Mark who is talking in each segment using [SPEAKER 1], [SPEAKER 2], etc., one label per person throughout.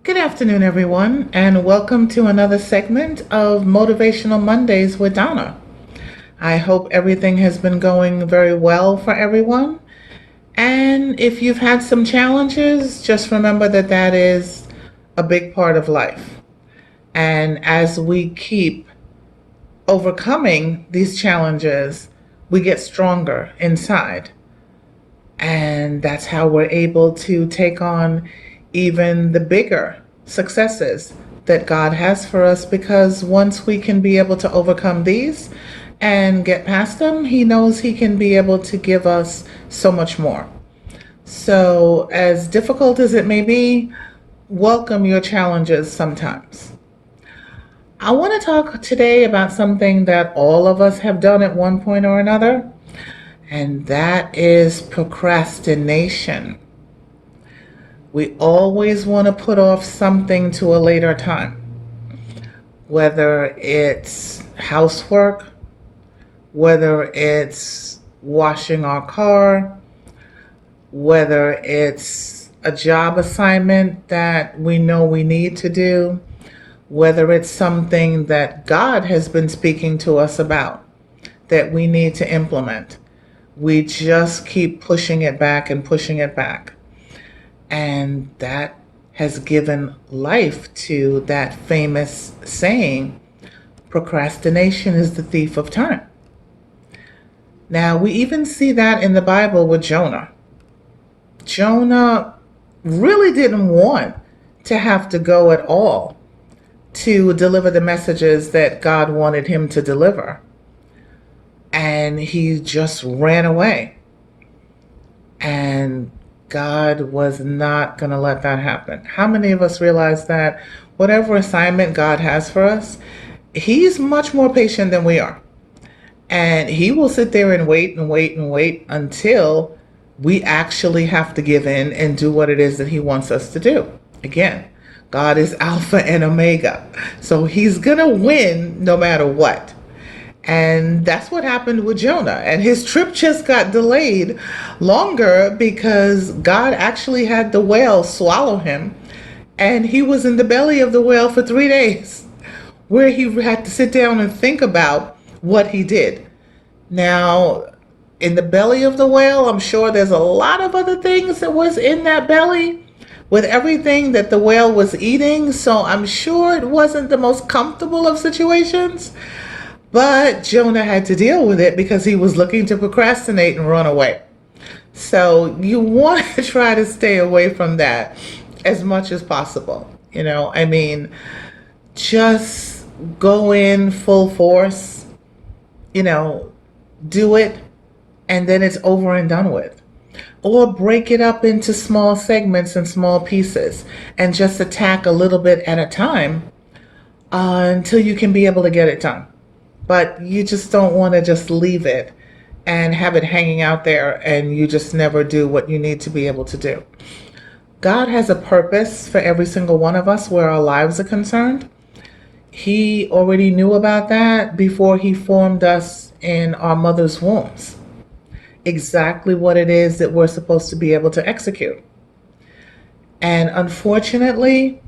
[SPEAKER 1] Good afternoon, everyone, and welcome to another segment of Motivational Mondays with Donna. I hope everything has been going very well for everyone. And if you've had some challenges, just remember that that is a big part of life. And as we keep overcoming these challenges, we get stronger inside. And that's how we're able to take on even the bigger successes that God has for us, because once we can be able to overcome these and get past them, He knows He can be able to give us so much more. So, as difficult as it may be, welcome your challenges sometimes. I want to talk today about something that all of us have done at one point or another, and that is procrastination. We always want to put off something to a later time, whether it's housework, whether it's washing our car, whether it's a job assignment that we know we need to do, whether it's something that God has been speaking to us about that we need to implement. We just keep pushing it back and pushing it back. And that has given life to that famous saying, procrastination is the thief of time. Now, we even see that in the Bible with Jonah. Jonah really didn't want to have to go at all to deliver the messages that God wanted him to deliver. And he just ran away. And God was not going to let that happen. How many of us realize that whatever assignment God has for us, He's much more patient than we are. And He will sit there and wait and wait and wait until we actually have to give in and do what it is that He wants us to do. Again, God is Alpha and Omega. So He's going to win no matter what. And that's what happened with Jonah. And his trip just got delayed longer because God actually had the whale swallow him. And he was in the belly of the whale for 3 days, where he had to sit down and think about what he did. Now, in the belly of the whale, I'm sure there's a lot of other things that was in that belly with everything that the whale was eating. So I'm sure it wasn't the most comfortable of situations. But Jonah had to deal with it because he was looking to procrastinate and run away. So you want to try to stay away from that as much as possible. Just go in full force, do it, and then it's over and done with. Or break it up into small segments and small pieces and just attack a little bit at a time until you can be able to get it done. But you just don't want to just leave it and have it hanging out there and you just never do what you need to be able to do. God has a purpose for every single one of us where our lives are concerned. He already knew about that before He formed us in our mother's wombs. Exactly what it is that we're supposed to be able to execute. And unfortunately,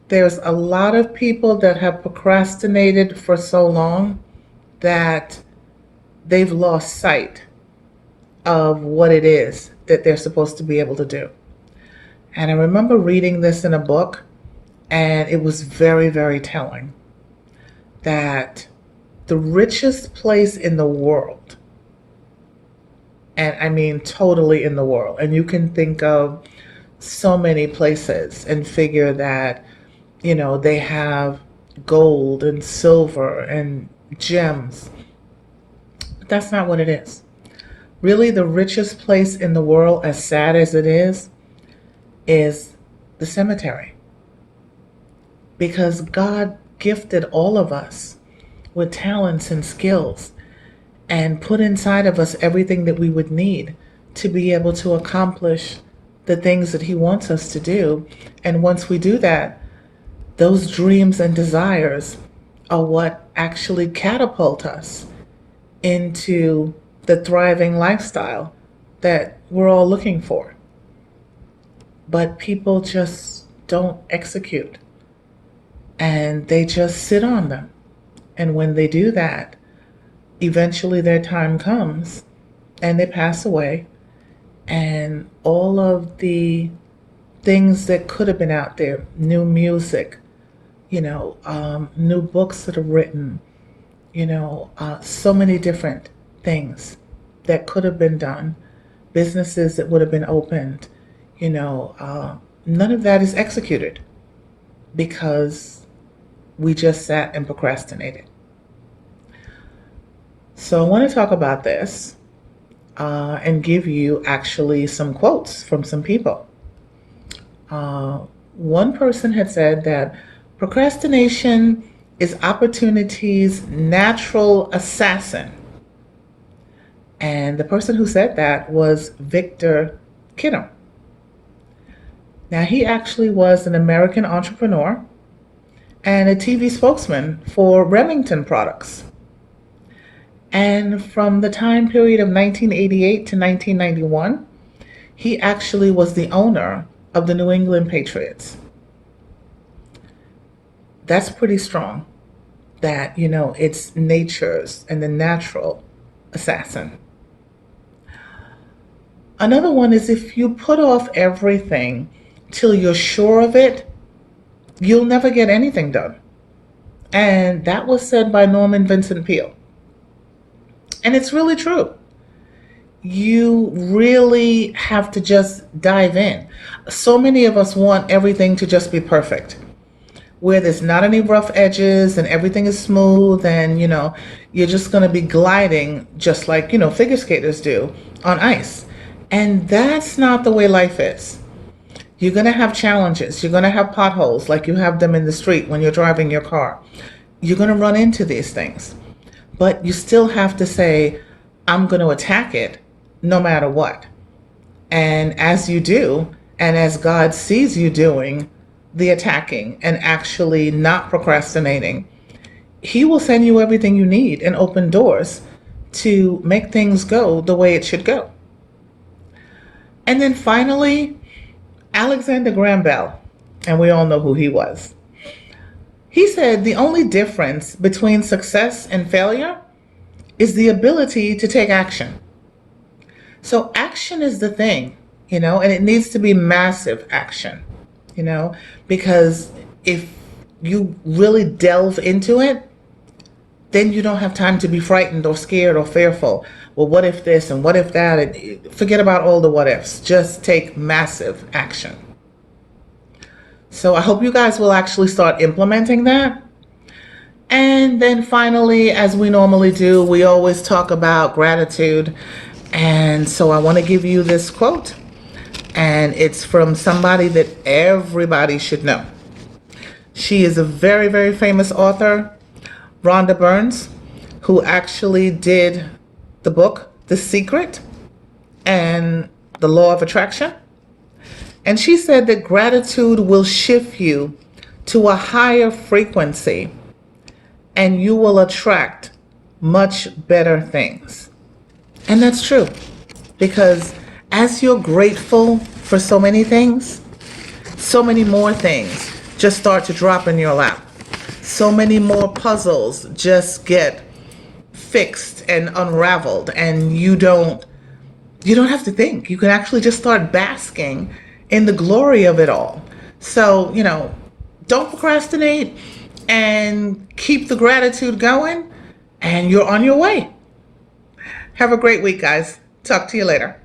[SPEAKER 1] there's a lot of people that have procrastinated for so long that they've lost sight of what it is that they're supposed to be able to do. And I remember reading this in a book, and it was very, very telling that the richest place in the world, and I mean totally in the world, and you can think of so many places and figure that, they have gold and silver and gems. But that's not what it is. Really, the richest place in the world, as sad as it is the cemetery. Because God gifted all of us with talents and skills and put inside of us everything that we would need to be able to accomplish the things that He wants us to do. And once we do that, those dreams and desires are what actually catapult us into the thriving lifestyle that we're all looking for. but people just don't execute and they just sit on them. And when they do that, eventually their time comes and they pass away, and all of the things that could have been out there, new music, new books that are written, so many different things that could have been done, businesses that would have been opened, none of that is executed because we just sat and procrastinated. So I want to talk about this and give you actually some quotes from some people. One person had said that procrastination is opportunity's natural assassin. And the person who said that was Victor Kidder. Now, he actually was an American entrepreneur and a TV spokesman for Remington products. And from the time period of 1988 to 1991, he actually was the owner of the New England Patriots. That's pretty strong that, it's nature's and the natural assassin. Another one is if you put off everything till you're sure of it, you'll never get anything done. And that was said by Norman Vincent Peale. And it's really true. You really have to just dive in. So many of us want everything to just be perfect, where there's not any rough edges and everything is smooth and, you're just going to be gliding just like, figure skaters do on ice. And that's not the way life is. You're going to have challenges. You're going to have potholes like you have them in the street when you're driving your car. You're going to run into these things. But you still have to say, I'm going to attack it no matter what. And as you do, and as God sees you doing the attacking and actually not procrastinating, He will send you everything you need and open doors to make things go the way it should go. And then finally, Alexander Graham Bell, and we all know who he was. He said the only difference between success and failure is the ability to take action. So action is the thing, and it needs to be massive action, because if you really delve into it, then you don't have time to be frightened or scared or fearful. Well, what if this and what if that? And forget about all the what ifs. Just take massive action. So I hope you guys will actually start implementing that. And then finally, as we normally do, we always talk about gratitude. And so I want to give you this quote. And it's from somebody that everybody should know. She is a very, very famous author, Rhonda Burns, who actually did the book, The Secret and the Law of Attraction. And she said that gratitude will shift you to a higher frequency and you will attract much better things. And that's true, because as you're grateful for so many things, so many more things just start to drop in your lap. So many more puzzles just get fixed and unraveled, and you don't have to think. You can actually just start basking in the glory of it all. So, don't procrastinate and keep the gratitude going, and you're on your way. Have a great week, guys. Talk to you later.